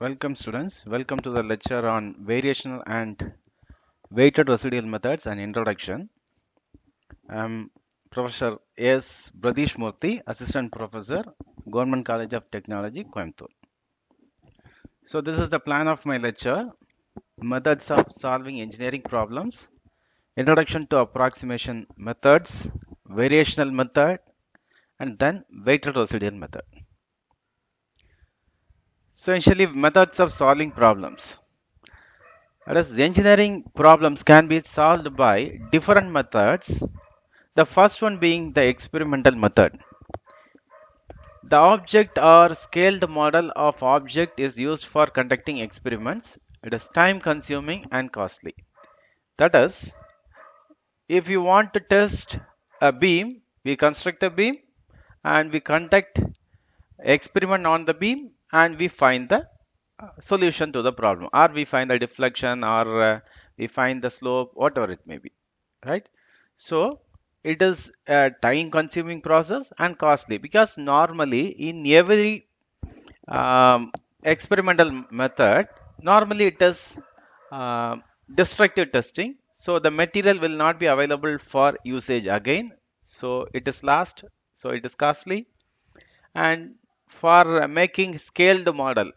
Welcome students, welcome to the lecture on variational and weighted residual methods and introduction. I'm Professor S. Bradish Murthy, Assistant Professor, Government College of Technology, Coimbatore. So this is the plan of my lecture, methods of solving engineering problems, introduction to approximation methods, variational method, and then weighted residual method. So essentially methods of solving problems. That is, engineering problems can be solved by different methods. The first one being the experimental method. The object or scaled model of object is used for conducting experiments. It is time consuming and costly. That is, if you want to test a beam, we construct a beam and we conduct experiment on the beam and we find the solution to the problem, or we find the deflection, or we find the slope, whatever it may be, right? So it is a time consuming process and costly, because normally in every experimental method, normally it is uh, destructive testing, so the material will not be available for usage again, so it is lost, so it is costly. And for making scaled model,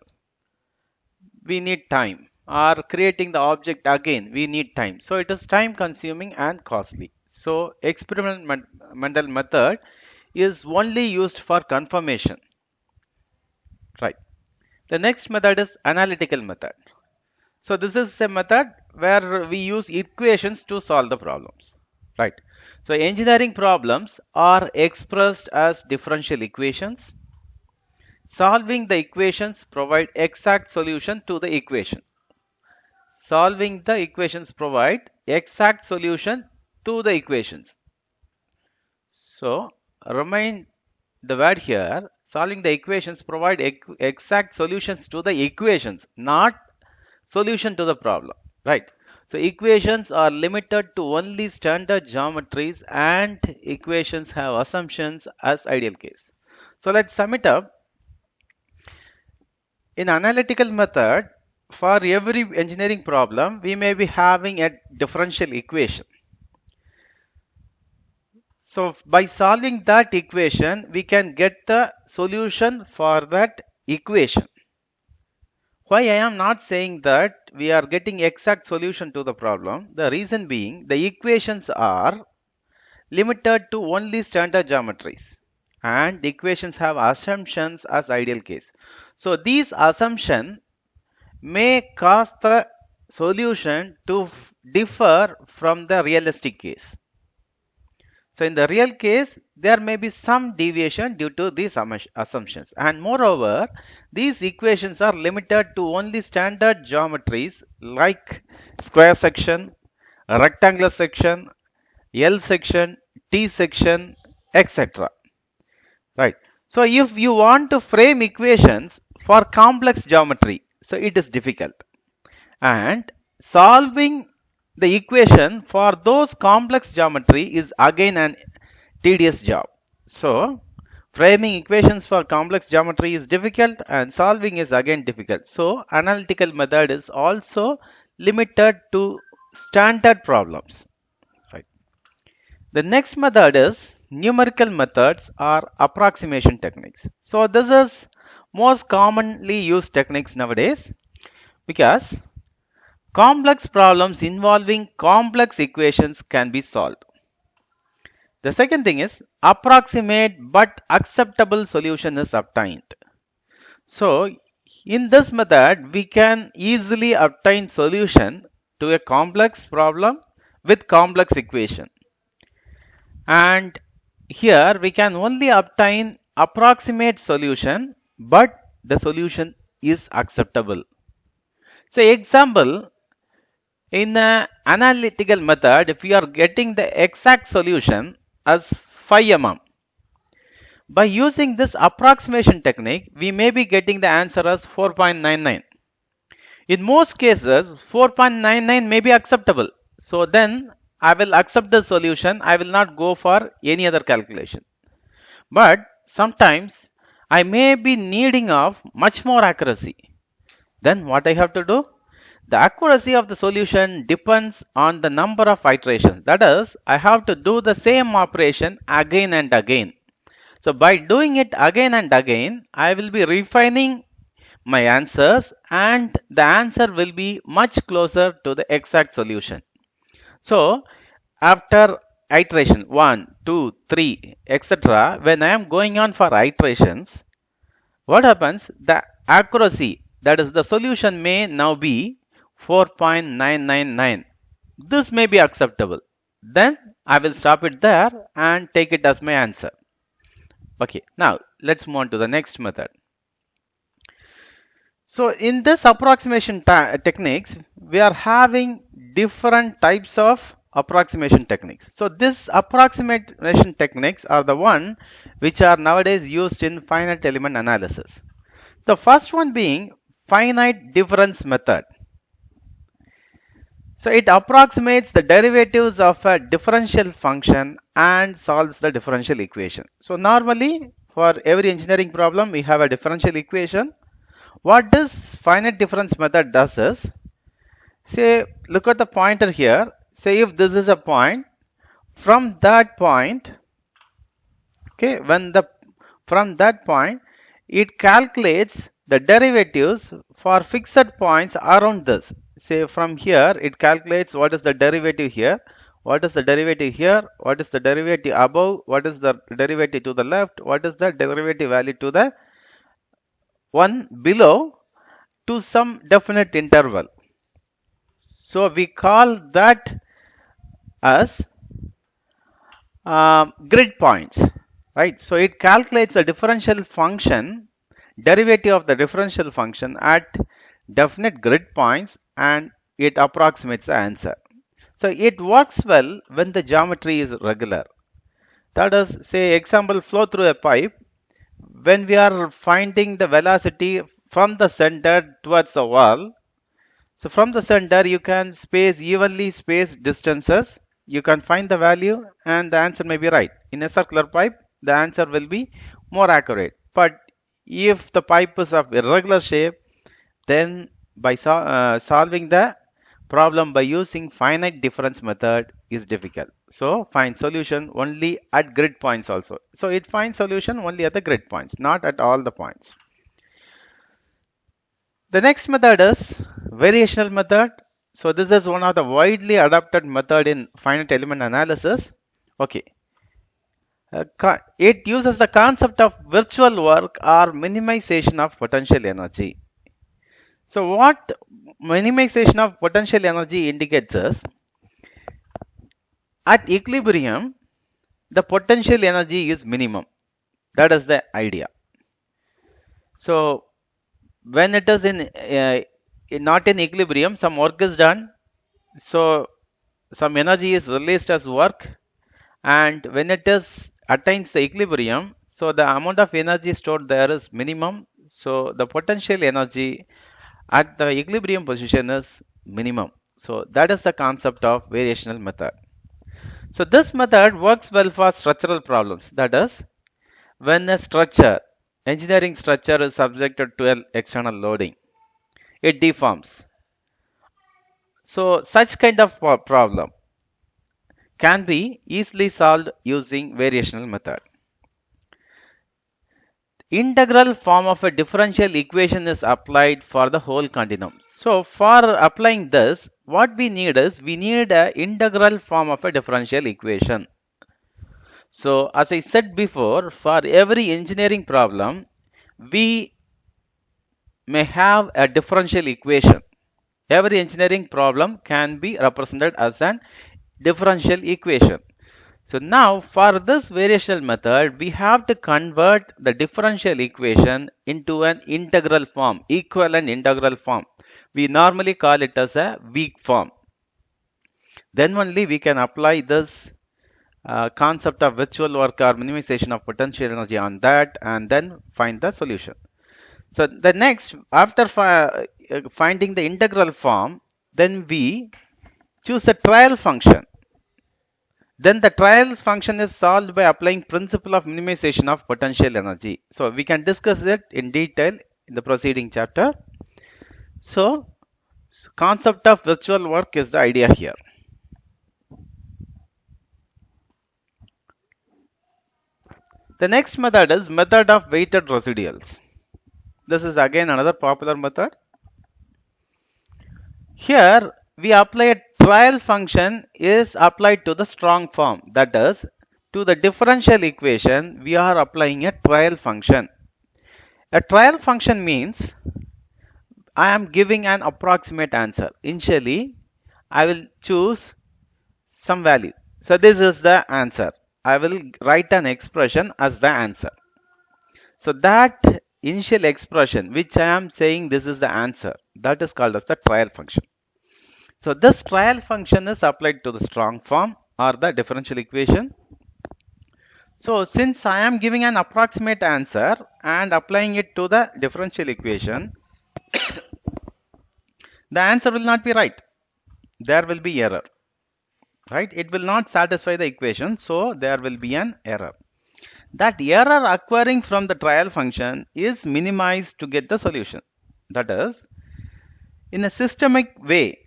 we need time, or creating the object again we need time, so it is time consuming and costly. So experimental method is only used for confirmation, right? The next method is analytical method. So this is a method where we use equations to solve the problems, right? So engineering problems are expressed as differential equations. Solving the equations provide exact solution to the equation. Solving the equations provide exact solution to the equations. So remind the word here, solving the equations provide exact solutions to the equations, not solution to the problem, right? So equations are limited to only standard geometries and equations have assumptions as ideal case. So let's sum it up. In analytical method, for every engineering problem, we may be having a differential equation. So by solving that equation, we can get the solution for that equation. Why I am not saying that we are getting exact solution to the problem? The reason being, the equations are limited to only standard geometries and the equations have assumptions as ideal case. So these assumptions may cause the solution to differ from the realistic case. So in the real case, there may be some deviation due to these assumptions. And moreover, these equations are limited to only standard geometries like square section, rectangular section, L section, T section, etc. Right. So if you want to frame equations for complex geometry, so it is difficult. And solving the equation for those complex geometry is again an tedious job. So framing equations for complex geometry is difficult and solving is again difficult. So analytical method is also limited to standard problems. Right. The next method is numerical methods or approximation techniques. So this is most commonly used techniques nowadays, because complex problems involving complex equations can be solved. The second thing is approximate but acceptable solution is obtained. So in this method, we can easily obtain solution to a complex problem with complex equation. And here we can only obtain approximate solution, but the solution is acceptable. So example, in an analytical method, if we are getting the exact solution as 5 mm, by using this approximation technique, we may be getting the answer as 4.99. In most cases, 4.99 may be acceptable. So then I will accept the solution. I will not go for any other calculation. But sometimes I may be needing of much more accuracy. Then what I have to do? The accuracy of the solution depends on the number of iterations. That is, I have to do the same operation again and again. So by doing it again and again, I will be refining my answers and the answer will be much closer to the exact solution. So after iteration 1, 2, 3, etc., when I am going on for iterations, what happens? The accuracy, that is the solution, may now be 4.999. This may be acceptable. Then I will stop it there and take it as my answer. Okay, now let's move on to the next method. So in this approximation techniques, we are having different types of approximation techniques. So this approximation techniques are the one which are nowadays used in finite element analysis. The first one being finite difference method. So it approximates the derivatives of a differential function and solves the differential equation. So normally for every engineering problem we have a differential equation. What this finite difference method does is, say, look at the pointer here. Say if this is a point, from that point, okay, from that point, it calculates the derivatives for fixed points around this. Say from here, it calculates what is the derivative here, what is the derivative here, what is the derivative above, what is the derivative to the left, what is the derivative value to the one below, to some definite interval. So we call that as grid points, right? So it calculates the differential function, derivative of the differential function at definite grid points, and it approximates the answer. So it works well when the geometry is regular. That is, say, example, flow through a pipe. When we are finding the velocity from the center towards the wall, so from the center, you can evenly spaced distances. You can find the value and the answer may be right. In a circular pipe, the answer will be more accurate. But if the pipe is of irregular shape, then by solving the problem by using finite difference method is difficult. So find solution only at grid points also. So it finds solution only at the grid points, not at all the points. The next method is variational method. So this is one of the widely adopted method in finite element analysis. Okay. It uses the concept of virtual work or minimization of potential energy. So what minimization of potential energy indicates is, at equilibrium, the potential energy is minimum. That is the idea. So when it is not in equilibrium, some work is done, so some energy is released as work, and when it is attains the equilibrium, so the amount of energy stored there is minimum, so the potential energy at the equilibrium position is minimum. So that is the concept of variational method. So this method works well for structural problems. That is, when a engineering structure is subjected to an external loading, it deforms. So such kind of problem can be easily solved using variational method. Integral form of a differential equation is applied for the whole continuum. So for applying this, what we need is, we need an integral form of a differential equation. So as I said before, for every engineering problem, we may have a differential equation. Every engineering problem can be represented as an differential equation. So now for this variational method, we have to convert the differential equation into an integral form, equivalent integral form. We normally call it as a weak form. Then only we can apply this concept of virtual work or minimization of potential energy on that and then find the solution. So the next, after finding the integral form, then we choose a trial function. Then the trial function is solved by applying principle of minimization of potential energy. So we can discuss it in detail in the preceding chapter. So concept of virtual work is the idea here. The next method is method of weighted residuals. This is again another popular method. Here we apply a trial function is applied to the strong form, that is, to the differential equation we are applying a trial function. A trial function means I am giving an approximate answer. Initially I will choose some value. So this is the answer. I will write an expression as the answer. So that initial expression which I am saying this is the answer, that is called as the trial function. So this trial function is applied to the strong form or the differential equation. So since I am giving an approximate answer and applying it to the differential equation, the answer will not be right. There will be error, right? It will not satisfy the equation, so there will be an error. That error occurring from the trial function is minimized to get the solution. That is, in a systematic way,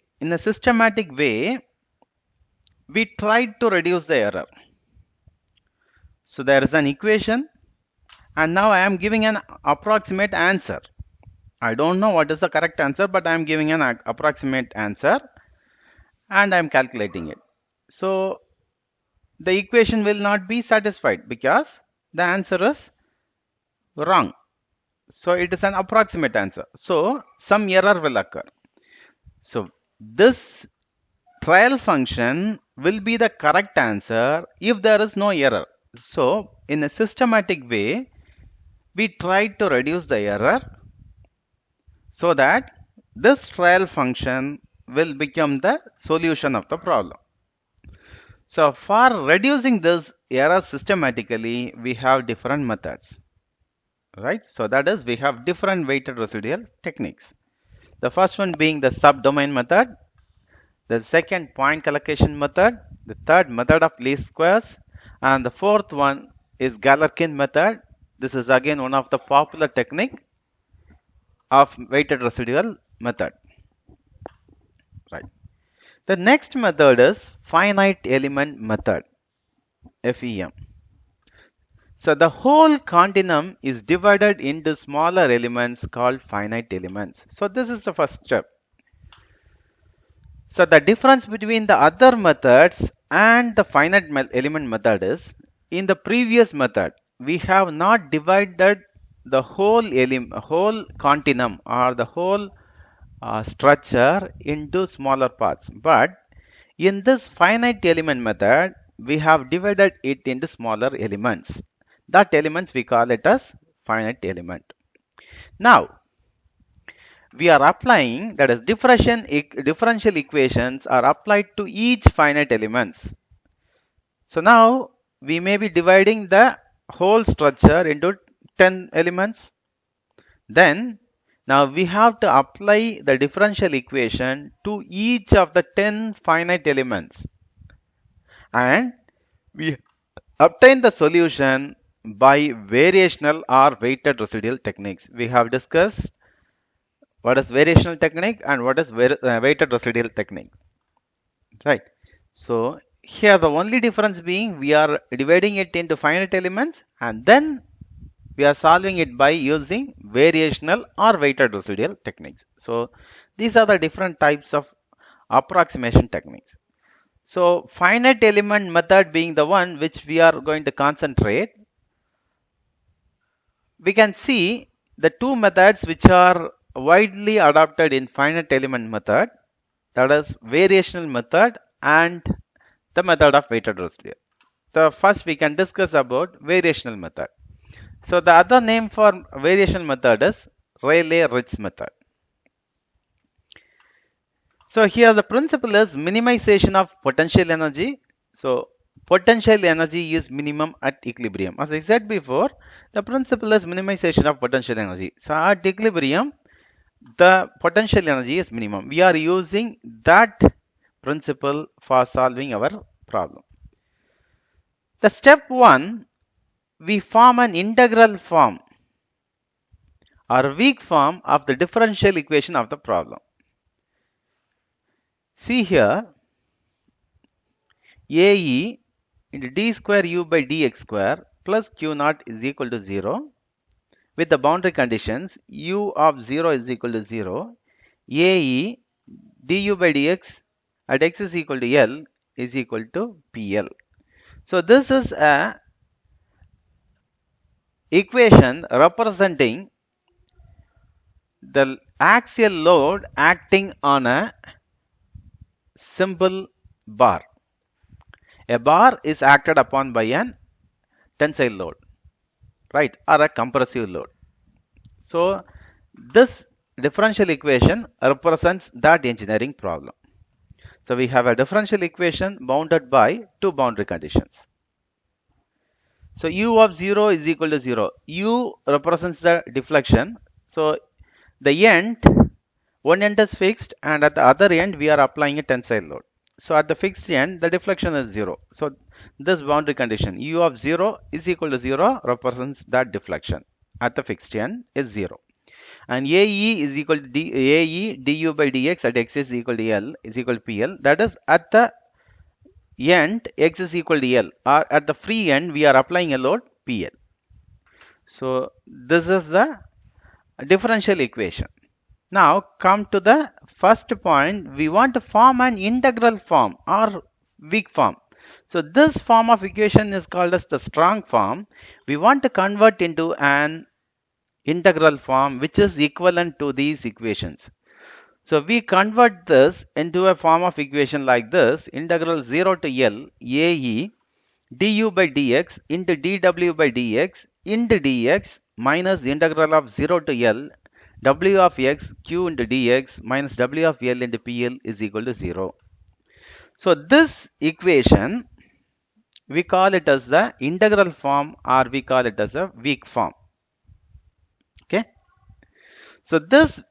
we tried to reduce the error. So there is an equation and now I am giving an approximate answer. I don't know what is the correct answer, but I am giving an approximate answer and I am calculating it. So the equation will not be satisfied because the answer is wrong. So it is an approximate answer. So some error will occur. So this trial function will be the correct answer if there is no error. So in a systematic way, we try to reduce the error so that this trial function will become the solution of the problem. So for reducing this error systematically, we have different methods, right? So that is, we have different weighted residual techniques. The first one being the subdomain method, the second point collocation method, the third method of least squares, and the fourth one is Galerkin method. This is again one of the popular technique of weighted residual method, right? The next method is finite element method, FEM. So the whole continuum is divided into smaller elements called finite elements. So this is the first step. So the difference between the other methods and the finite element method is, in the previous method, we have not divided the whole continuum or the whole structure into smaller parts. But in this finite element method, we have divided it into smaller elements. That elements we call it as finite element. Now, we are applying, that is, differential equations are applied to each finite elements. So now we may be dividing the whole structure into 10 elements. Then now we have to apply the differential equation to each of the 10 finite elements, and we obtain the solution by variational or weighted residual techniques. We have discussed what is variational technique and what is weighted residual technique, right? So here the only difference being we are dividing it into finite elements and then we are solving it by using variational or weighted residual techniques. So these are the different types of approximation techniques. So finite element method being the one which we are going to concentrate, we can see the two methods which are widely adopted in finite element method, that is variational method and the method of weighted residual. The first we can discuss about variational method. So the other name for variational method is Rayleigh-Ritz method. So here the principle is minimization of potential energy. So potential energy is minimum at equilibrium. As I said before, the principle is minimization of potential energy. So at equilibrium, the potential energy is minimum. We are using that principle for solving our problem. The step 1, we form an integral form or weak form of the differential equation of the problem. See here, AE into d square u by dx square plus q naught is equal to 0 with the boundary conditions u of 0 is equal to 0, AE du by dx at x is equal to L is equal to PL. So this is a equation representing the axial load acting on a simple bar. A bar is acted upon by an tensile load, right, or a compressive load. So this differential equation represents that engineering problem. So we have a differential equation bounded by two boundary conditions. So u of 0 is equal to 0. U represents the deflection. So the end, one end is fixed and at the other end we are applying a tensile load. So at the fixed end the deflection is 0. So this boundary condition u of 0 is equal to 0 represents that deflection at the fixed end is 0. And AE is equal to AE du by dx at x is equal to L is equal to PL. That is at the end x is equal to L, or at the free end we are applying a load PL. So this is the differential equation. Now come to the first point. We want to form an integral form or weak form. So this form of equation is called as the strong form. We want to convert into an integral form which is equivalent to these equations. So we convert this into a form of equation like this: integral 0 to L AE du by dx into dw by dx into dx minus integral of 0 to L w of x q into dx minus w of L into PL is equal to 0. So this equation we call it as the integral form, or we call it as a weak form. Okay. So this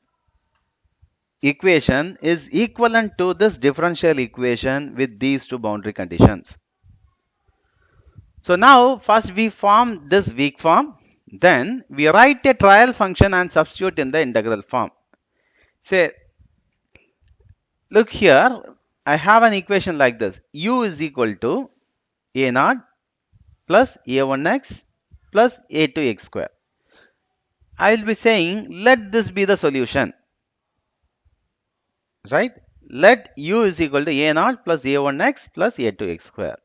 equation is equivalent to this differential equation with these two boundary conditions. So now first we form this weak form, then we write a trial function and substitute in the integral form. Say, look here, I have an equation like this: u is equal to a naught plus a1x plus a2x square. I will be saying let this be the solution, right? Let u is equal to a naught plus a1x plus a2x square.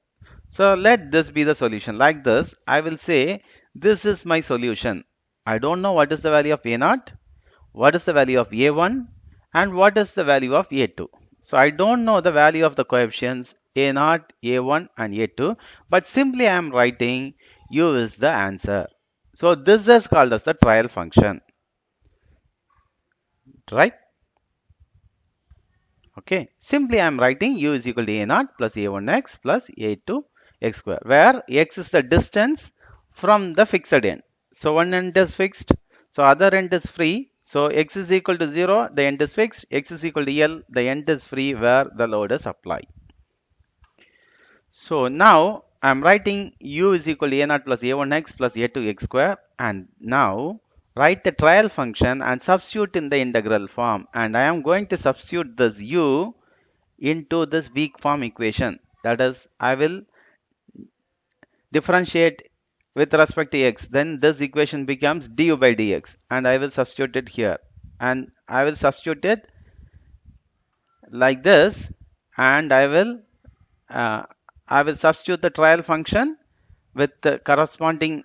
So let this be the solution. Like this, I will say this is my solution. I don't know what is the value of a naught, what is the value of a1, and what is the value of a2. So I don't know the value of the coefficients a naught, a1 and a2, but simply I am writing u is the answer. So this is called as the trial function, right? Okay, simply I am writing u is equal to a naught plus a1x plus a2x square, where x is the distance from the fixed end. So one end is fixed, so other end is free. So x is equal to 0, the end is fixed. X is equal to L, the end is free where the load is applied. So now I am writing u is equal to a naught plus a1x plus a2x square, and now write the trial function and substitute in the integral form, and I am going to substitute this u into this weak form equation. That is, I will differentiate with respect to x, then this equation becomes du by dx, and I will substitute it here, and I will substitute it like this, and I will substitute the trial function with the corresponding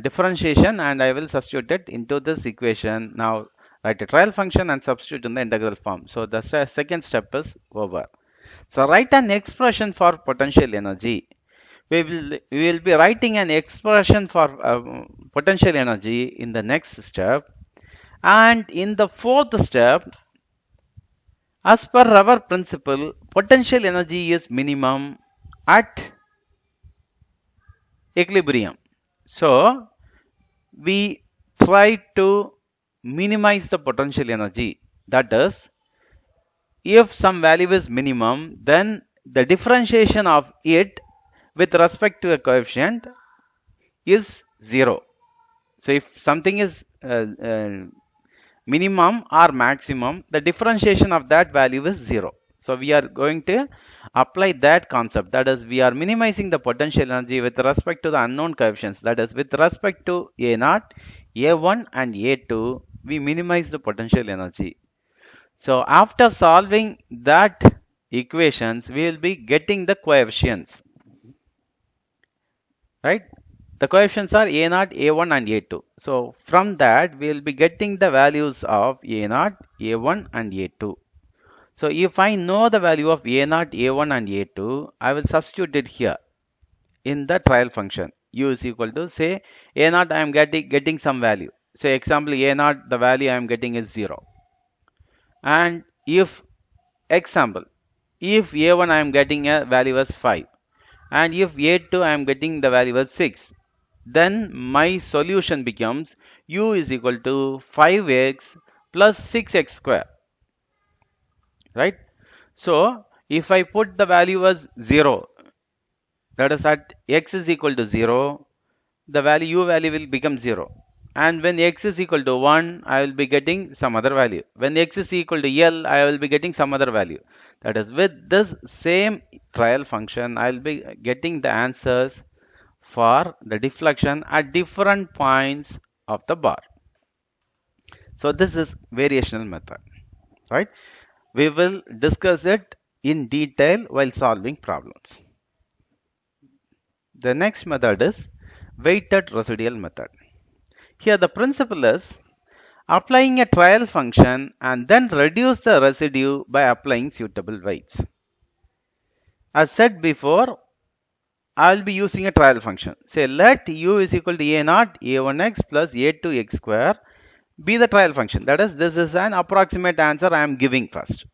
differentiation, and I will substitute it into this equation. Now write a trial function and substitute in the integral form. So the second step is over. So write an expression for potential energy. We will be writing an expression for potential energy in the next step, and in the fourth step, as per our principle, potential energy is minimum at equilibrium. So we try to minimize the potential energy. That is, if some value is minimum, then the differentiation of it with respect to a coefficient is 0. So if something is minimum or maximum, the differentiation of that value is 0. So we are going to apply that concept. That is, we are minimizing the potential energy with respect to the unknown coefficients. That is, with respect to A0, A1 and A2, we minimize the potential energy. So after solving that equations, we will be getting the coefficients, right? The coefficients are A0, A1 and A2. So from that, we will be getting the values of A0, A1 and A2. So if I know the value of A0, A1 and A2, I will substitute it here in the trial function. U is equal to, say, A0 I am getting some value. Say example A0, the value I am getting is 0. And if example, if A1 I am getting a value as 5. And if A2 I am getting the value as 6. Then my solution becomes U is equal to 5x plus 6x square, right? So if I put the value as 0, that is at x is equal to 0, the value U value will become 0. And when x is equal to 1, I will be getting some other value. When x is equal to L, I will be getting some other value. That is, with this same trial function, I will be getting the answers for the deflection at different points of the bar. So this is variational method, right? We will discuss it in detail while solving problems. The next method is weighted residual method. Here the principle is applying a trial function and then reduce the residue by applying suitable weights. As said before, I will be using a trial function. Say let U is equal to A0, A1x plus A2x square be the trial function. That is, this is an approximate answer I am giving first.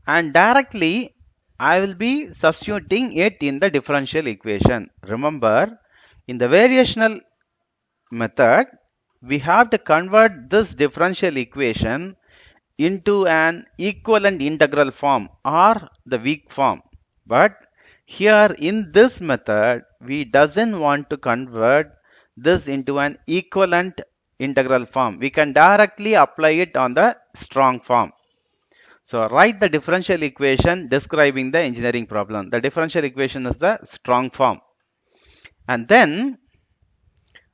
And directly I will be substituting it in the differential equation. Remember, in the variational method, we have to convert this differential equation into an equivalent integral form or the weak form. But here in this method, we doesn't want to convert this into an equivalent integral form. We can directly apply it on the strong form. So write the differential equation describing the engineering problem. The differential equation is the strong form. And then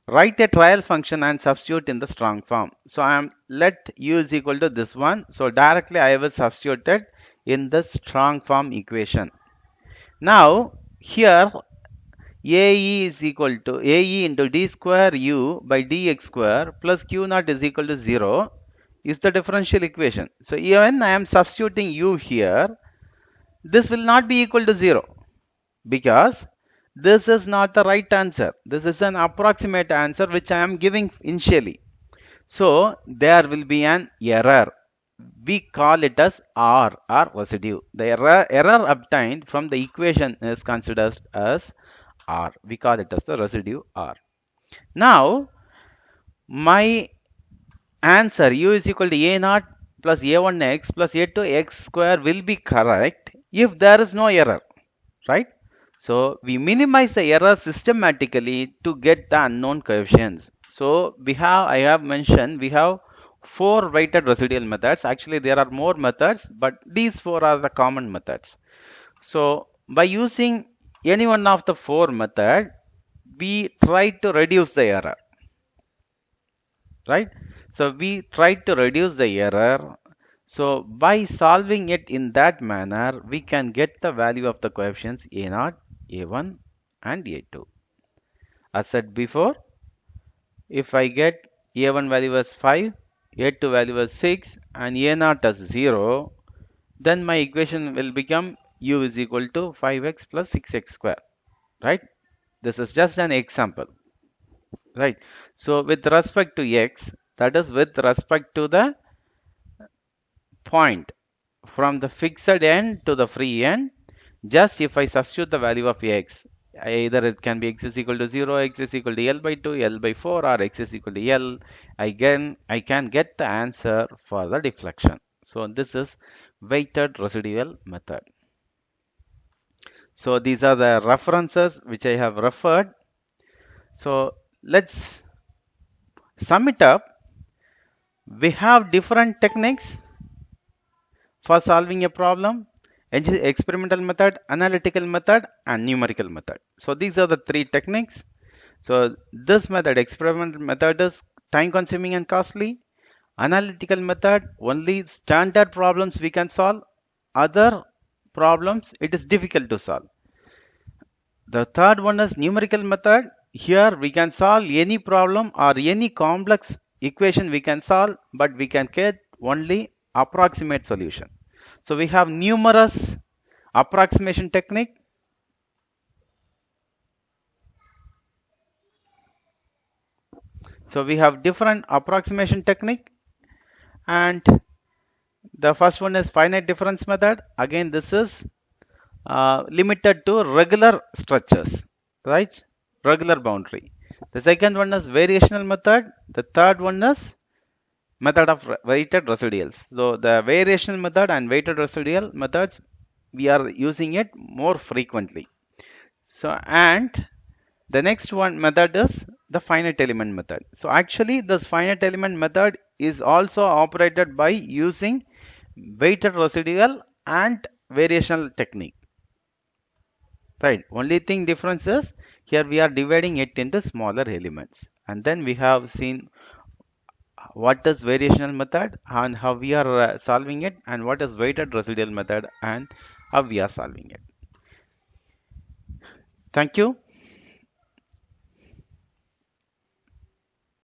write a trial function and substitute in the strong form. So I am let U is equal to this one. So directly I will substitute it in the strong form equation. Now here AE is equal to AE into d square U by dx square plus Q naught is equal to 0 is the differential equation. So even I am substituting U here, this will not be equal to 0 because this is not the right answer. This is an approximate answer which I am giving initially. So there will be an error. We call it as R or residue. The error obtained from the equation is considered as R. We call it as the residue R. Now my answer U is equal to A0 plus A1x plus A2x square will be correct if there is no error, right? So we minimize the error systematically to get the unknown coefficients. So I have mentioned we have 4 weighted residual methods. Actually there are more methods, but these 4 are the common methods. So by using any one of the 4 methods, we try to reduce the error, right? So we try to reduce the error. So by solving it in that manner, we can get the value of the coefficients A0, A1 and A2. As said before, if I get A1 value as 5, A2 value as 6 and A0 as 0, then my equation will become U is equal to 5x plus 6x square, right? This is just an example, right? So with respect to x, that is with respect to the point from the fixed end to the free end, just if I substitute the value of x, either it can be x is equal to 0, x is equal to L by 2, L by 4 or x is equal to L, I can get the answer for the deflection. So this is weighted residual method. So these are the references which I have referred. So let's Sum it up, we have different techniques for solving a problem: experimental method, analytical method, and numerical method. So these are the three techniques. So this method, experimental method, is time consuming and costly. Analytical method, only standard problems we can solve. Other problems it is difficult to solve. The third one is numerical method. Here we can solve any problem or any complex equation we can solve, but we can get only approximate solution. So we have numerous approximation technique. So we have different approximation technique, and the first one is finite difference method. Again, this is limited to regular structures, right? Regular boundary. The second one is variational method. The third one is method of weighted residuals. So the variational method and weighted residual methods, we are using it more frequently. So, and the next one method is the finite element method. So actually this finite element method is also operated by using weighted residual and variational technique. Right. Only thing difference is here we are dividing it into smaller elements. And then we have seen what is variational method and how we are solving it, and what is weighted residual method and how we are solving it. Thank you.